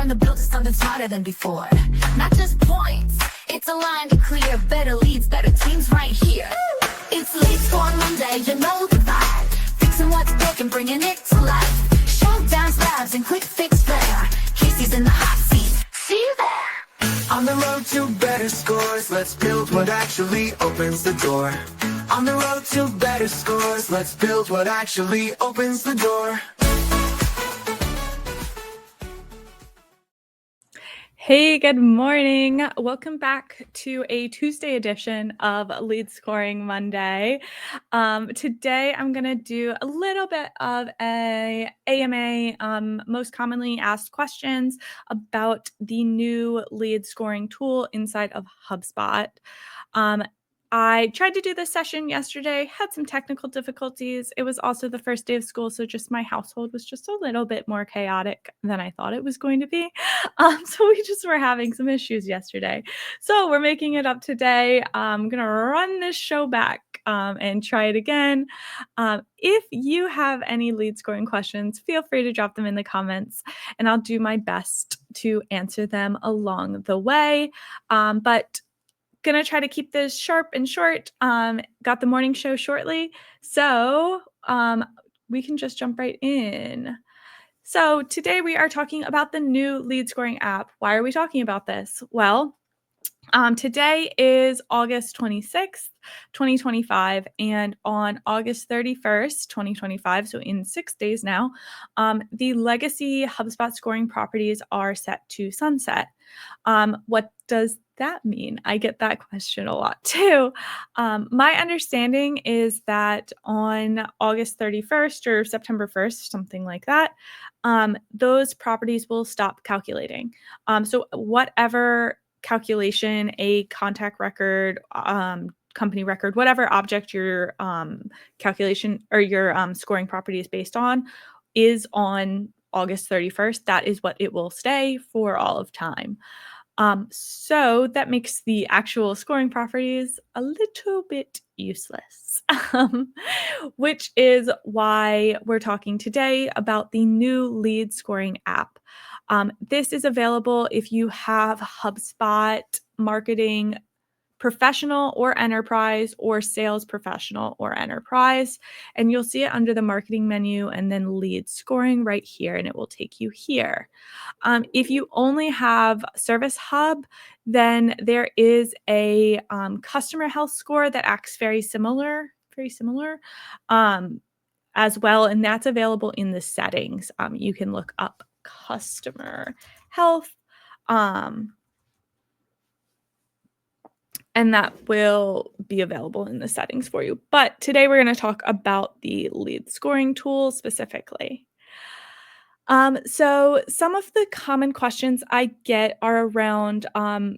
time to build something smarter than before. Not just points, it's aligned to clear. Better leads, better teams right here. It's Lead Scoring Monday, you know the vibe. Fixing what's broken, bringing it to life. Showdowns, labs, and quick fix flair. Casey's in the hot seat, see you there. On the road to better scores, let's build what actually opens the door. On the road to better scores, let's build what actually opens the door. Hey, good morning. Welcome back to a Tuesday edition of Lead Scoring Monday. Today I'm going to do a little bit of a AMA, most commonly asked questions about the new lead scoring tool inside of HubSpot. I tried to do this session yesterday, had some technical difficulties. It was also the first day of school, so just my household was just a little bit more chaotic than I thought it was going to be. So we just were having some issues yesterday. So we're making it up today. I'm going to run this show back and try it again. If you have any lead scoring questions, feel free to drop them in the comments, and I'll do my best to answer them along the way. But gonna try to keep this sharp and short. Got the morning show shortly, so we can just jump right in. So today we are talking about the new lead scoring app. Why are we talking about this? Well, today is August 26th, 2025, and on August 31st, 2025, so in 6 days now, the legacy HubSpot scoring properties are set to sunset. What does that mean? I get that question a lot too. My understanding is that on August 31st or September 1st, something like that, those properties will stop calculating. So whatever calculation, a contact record, company record, whatever object your calculation or your scoring property is based on is on August 31st. That is what it will stay for all of time. So that makes the actual scoring properties a little bit useless, which is why we're talking today about the new lead scoring app. This is available if you have HubSpot Marketing Professional or Enterprise, or Sales Professional or Enterprise, and you'll see it under the marketing menu and then lead scoring right here, and it will take you here. If you only have Service Hub, then there is a customer health score that acts very similar as well, and that's available in the settings. You can look up customer health, and that will be available in the settings for you. But today we're going to talk about the lead scoring tool specifically. So some of the common questions I get are around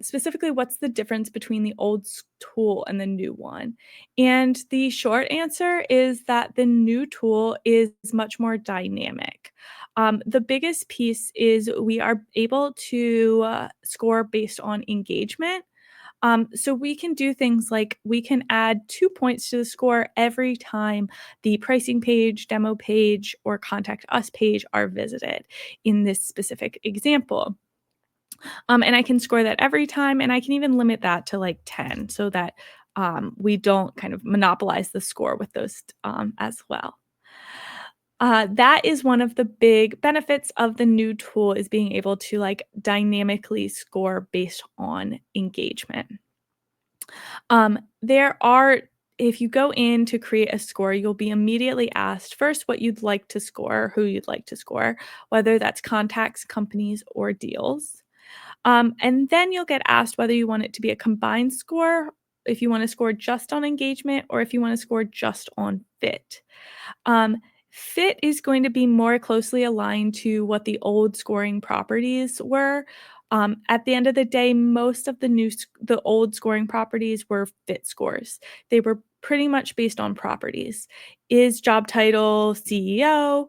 specifically what's the difference between the old tool and the new one. And the short answer is that the new tool is much more dynamic. The biggest piece is we are able to score based on engagement. So we can do things like we can add 2 points to the score every time the pricing page, demo page, or contact us page are visited in this specific example. And I can score that every time, and I can even limit that to like 10 so that we don't kind of monopolize the score with those as well. That is one of the big benefits of the new tool, is being able to like dynamically score based on engagement. If you go in to create a score, you'll be immediately asked first what you'd like to score, who you'd like to score, whether that's contacts, companies, or deals. And then you'll get asked whether you want it to be a combined score, if you want to score just on engagement, or if you want to score just on fit. Fit is going to be more closely aligned to what the old scoring properties were. At the end of the day, most of the old scoring properties were fit scores. They were pretty much based on properties. Is job title CEO?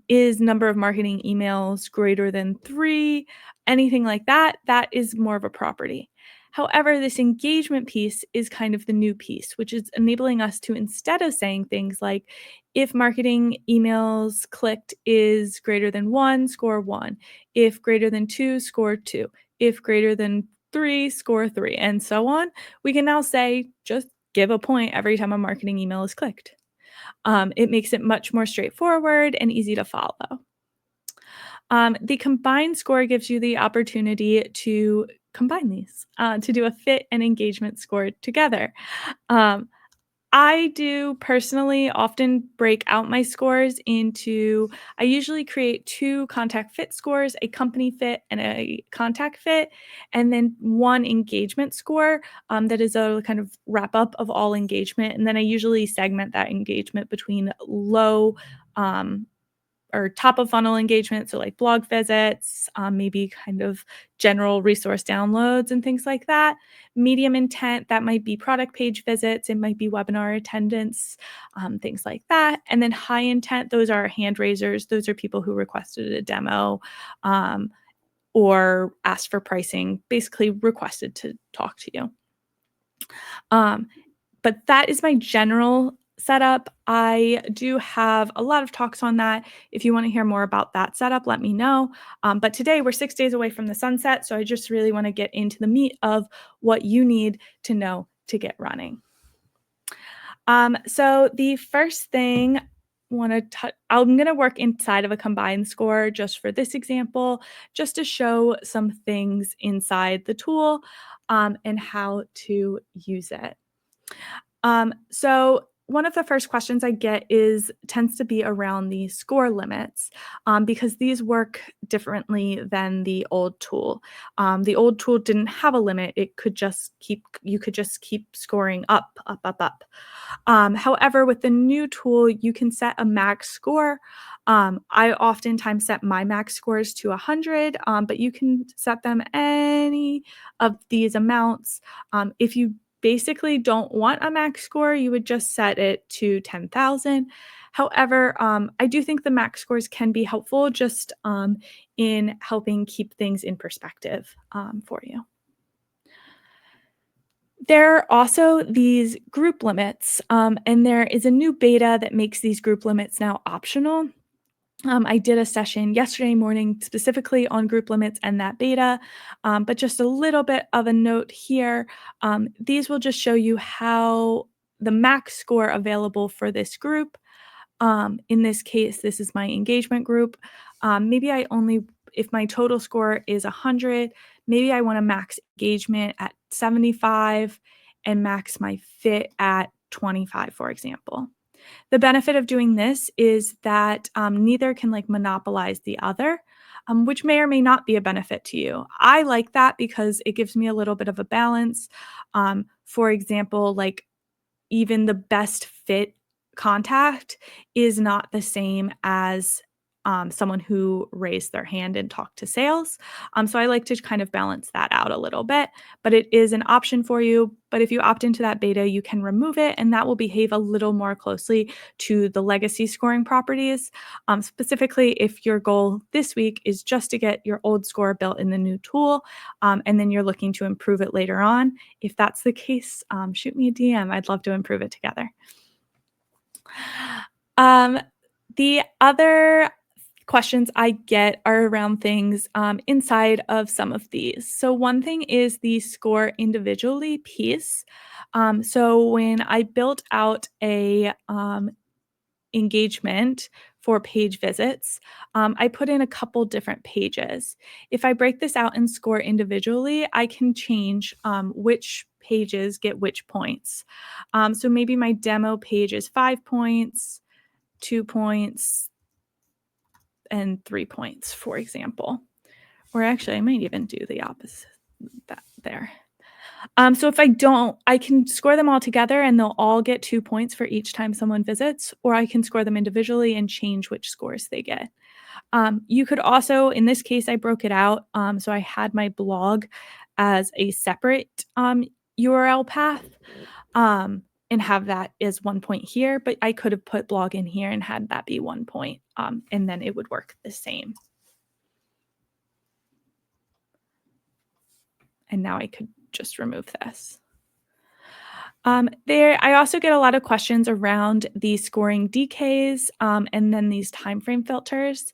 Is number of marketing emails greater than 3? Anything like that, that is more of a property. However, this engagement piece is kind of the new piece, which is enabling us to, instead of saying things like, if marketing emails clicked is greater than 1, score 1. If greater than 2, score 2. If greater than 3, score 3, and so on. We can now say, just give a point every time a marketing email is clicked. It makes it much more straightforward and easy to follow. The combined score gives you the opportunity to combine these, to do a fit and engagement score together. Um, I do personally often break out my scores into, I usually create 2 contact fit scores, a company fit and a contact fit, and then 1 engagement score that is a kind of wrap up of all engagement. And then I usually segment that engagement between low or top of funnel engagement, so like blog visits, maybe kind of general resource downloads and things like that. Medium intent, that might be product page visits, it might be webinar attendance, things like that. And then high intent, those are hand raisers. Those are people who requested a demo or asked for pricing, basically requested to talk to you. But that is my general setup. I do have a lot of talks on that. If you want to hear more about that setup, let me know. But today we're 6 days away from the sunset, so I just really want to get into the meat of what you need to know to get running. So the first thing I'm going to work inside of a combined score just for this example, just to show some things inside the tool and how to use it. So one of the first questions I get tends to be around the score limits because these work differently than the old tool. The old tool didn't have a limit. You could just keep scoring up. However, with the new tool, you can set a max score. I oftentimes set my max scores to 100, but you can set them any of these amounts. If you basically don't want a max score, you would just set it to 10,000. However, I do think the max scores can be helpful just in helping keep things in perspective for you. There are also these group limits, and there is a new beta that makes these group limits now optional. I did a session yesterday morning specifically on group limits and that beta, but just a little bit of a note here. These will just show you how the max score available for this group. In this case, this is my engagement group. If my total score is 100, maybe I want to max engagement at 75 and max my fit at 25, for example. The benefit of doing this is that neither can monopolize the other, which may or may not be a benefit to you. I like that because it gives me a little bit of a balance. For example, even the best fit contact is not the same as someone who raised their hand and talked to sales. So I like to kind of balance that out a little bit, but it is an option for you. But if you opt into that beta, you can remove it, and that will behave a little more closely to the legacy scoring properties. Specifically, if your goal this week is just to get your old score built in the new tool, and then you're looking to improve it later on, if that's the case, shoot me a DM. I'd love to improve it together. The other questions I get are around things inside of some of these. So one thing is the score individually piece. So when I built out a engagement for page visits, I put in a couple different pages. If I break this out and score individually, I can change which pages get which points. So maybe my demo page is 5 points, 2 points, and 3 points, for example. Or actually, I might even do the opposite that there. So if I can score them all together and they'll all get 2 points for each time someone visits, or I can score them individually and change which scores they get. You could also, in this case, I broke it out. So I had my blog as a separate URL path. And have that as 1 point here, but I could have put blog in here and had that be 1 point, and then it would work the same. And now I could just remove this. I also get a lot of questions around the scoring DKs and then these time frame filters.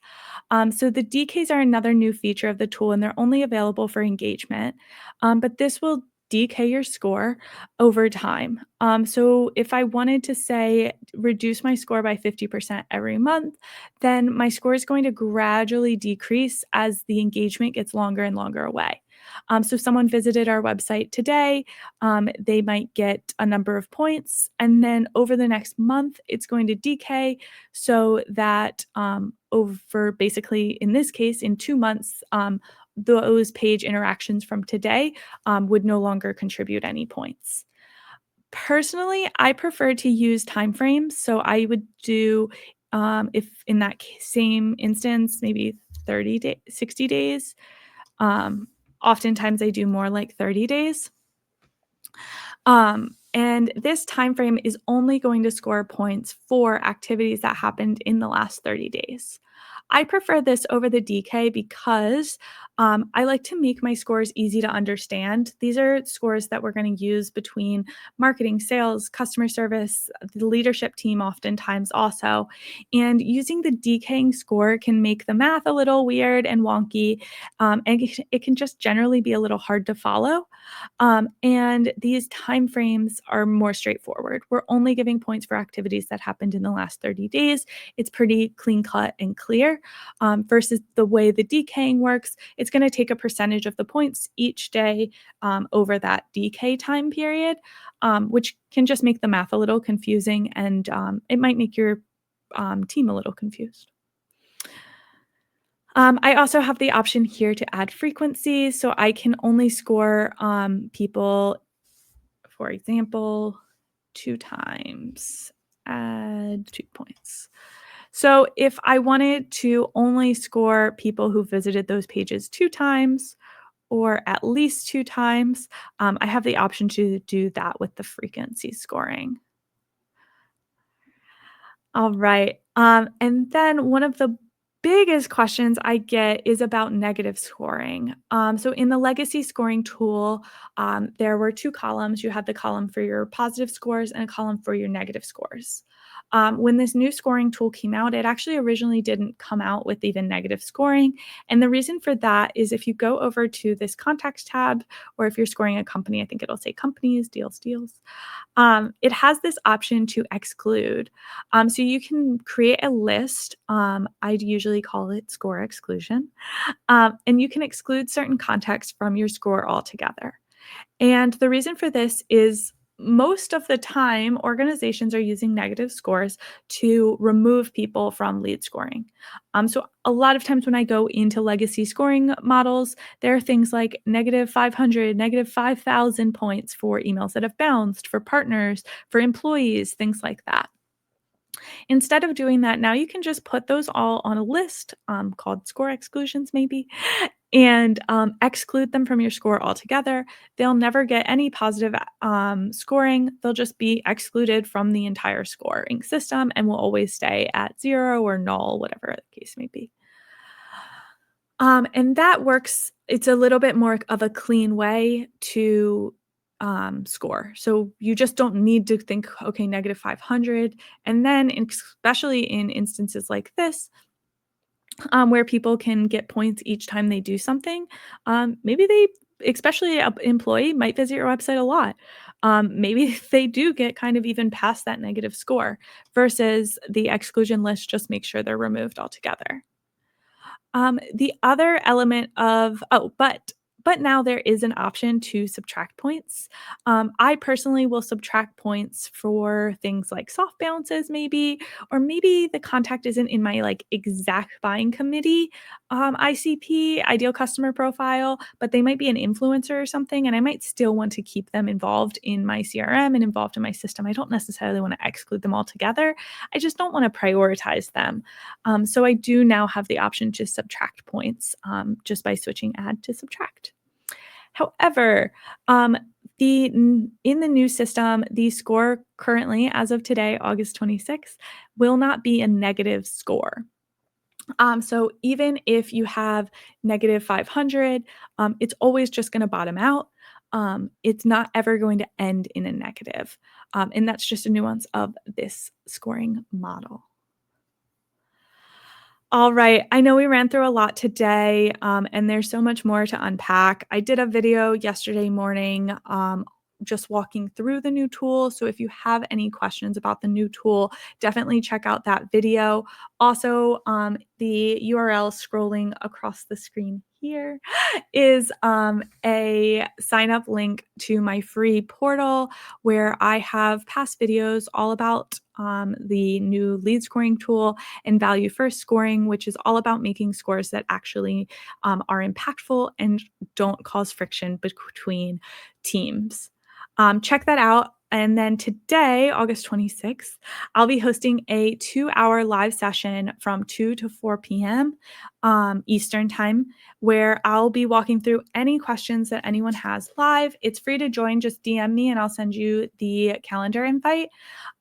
So the DKs are another new feature of the tool, and they're only available for engagement. But this will DK your score over time. So if I wanted to say reduce my score by 50% every month, then my score is going to gradually decrease as the engagement gets longer and longer away. So if someone visited our website today, they might get a number of points, and then over the next month, it's going to decay so that over basically, in this case, in 2 months, those page interactions from today would no longer contribute any points. Personally, I prefer to use timeframes. So I would do, if in that same instance, maybe 30 days, 60 days. Oftentimes I do more like 30 days. And this time frame is only going to score points for activities that happened in the last 30 days. I prefer this over the DK because I like to make my scores easy to understand. These are scores that we're going to use between marketing, sales, customer service, the leadership team oftentimes also. And using the DKing score can make the math a little weird and wonky, and it can just generally be a little hard to follow. And these time frames are more straightforward. We're only giving points for activities that happened in the last 30 days. It's pretty clean cut and clear versus the way the decaying works. It's going to take a percentage of the points each day over that decay time period, which can just make the math a little confusing, and it might make your team a little confused. I also have the option here to add frequency, so I can only score people, for example, 2 times, add 2 points. So if I wanted to only score people who visited those pages 2 times or at least 2 times, I have the option to do that with the frequency scoring. All right. And then one of the biggest questions I get is about negative scoring. So in the legacy scoring tool, there were 2 columns. You had the column for your positive scores and a column for your negative scores. When this new scoring tool came out, it actually originally didn't come out with even negative scoring. And the reason for that is if you go over to this contacts tab, or if you're scoring a company, I think it'll say companies, deals. It has this option to exclude. So you can create a list. I'd usually call it score exclusion. And you can exclude certain context from your score altogether. And the reason for this is most of the time, organizations are using negative scores to remove people from lead scoring. So a lot of times when I go into legacy scoring models, there are things like negative 500, negative 5,000 points for emails that have bounced, for partners, for employees, things like that. Instead of doing that, now you can just put those all on a list called score exclusions, maybe, and exclude them from your score altogether. They'll never get any positive scoring. They'll just be excluded from the entire scoring system and will always stay at 0 or null, whatever the case may be. And that works. It's a little bit more of a clean way to score. So you just don't need to think, okay, negative 500. And then, especially in instances like this, where people can get points each time they do something, maybe especially an employee, might visit your website a lot. Maybe they do get kind of even past that negative score versus the exclusion list just make sure they're removed altogether. The other element of, but now there is an option to subtract points. I personally will subtract points for things like soft bounces maybe, or maybe the contact isn't in my like exact buying committee ICP, ideal customer profile, but they might be an influencer or something, and I might still want to keep them involved in my CRM and involved in my system. I don't necessarily want to exclude them altogether. I just don't want to prioritize them. So I do now have the option to subtract points just by switching add to subtract. However, in the new system, the score currently, as of today, August 26th, will not be a negative score. So even if you have negative 500, it's always just going to bottom out. it's not ever going to end in a negative. And that's just a nuance of this scoring model. All right, I know we ran through a lot today, and there's so much more to unpack. I did a video yesterday morning, just walking through the new tool. So if you have any questions about the new tool, definitely check out that video. Also, the URL scrolling across the screen here is a sign up link to my free portal where I have past videos all about the new lead scoring tool and value first scoring, which is all about making scores that actually are impactful and don't cause friction between teams. Check that out. And then today, August 26th, I'll be hosting a 2-hour live session from 2 to 4 p.m. Eastern time, where I'll be walking through any questions that anyone has live. It's free to join. Just DM me and I'll send you the calendar invite.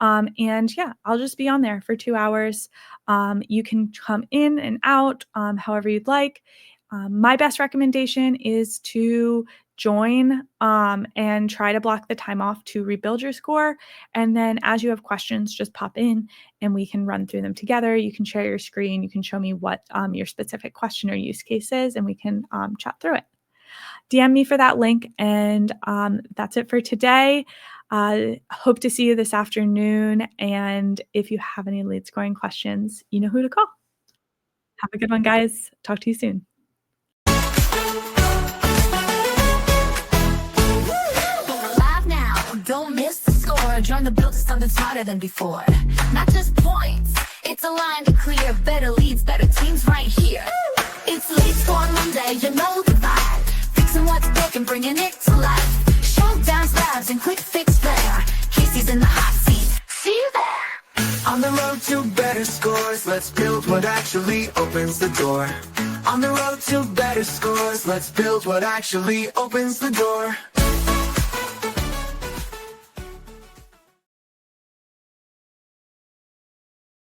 And yeah, I'll just be on there for 2 hours. You can come in and out however you'd like. My best recommendation is to join and try to block the time off to rebuild your score. And then as you have questions, just pop in and we can run through them together. You can share your screen. You can show me what your specific question or use case is, and we can chat through it. DM me for that link. And that's it for today. Hope to see you this afternoon. And if you have any lead scoring questions, you know who to call. Have a good one, guys. Talk to you soon. Don't miss the score. Join the build to something smarter than before. Not just points, it's aligned to clear. Better leads, better teams right here. It's Lead Score Monday, you know the vibe. Fixing what's broken, bringing it to life. Showdowns, labs, and quick fix flair. Casey's in the hot seat, see you there. On the road to better scores, let's build what actually opens the door. On the road to better scores, let's build what actually opens the door.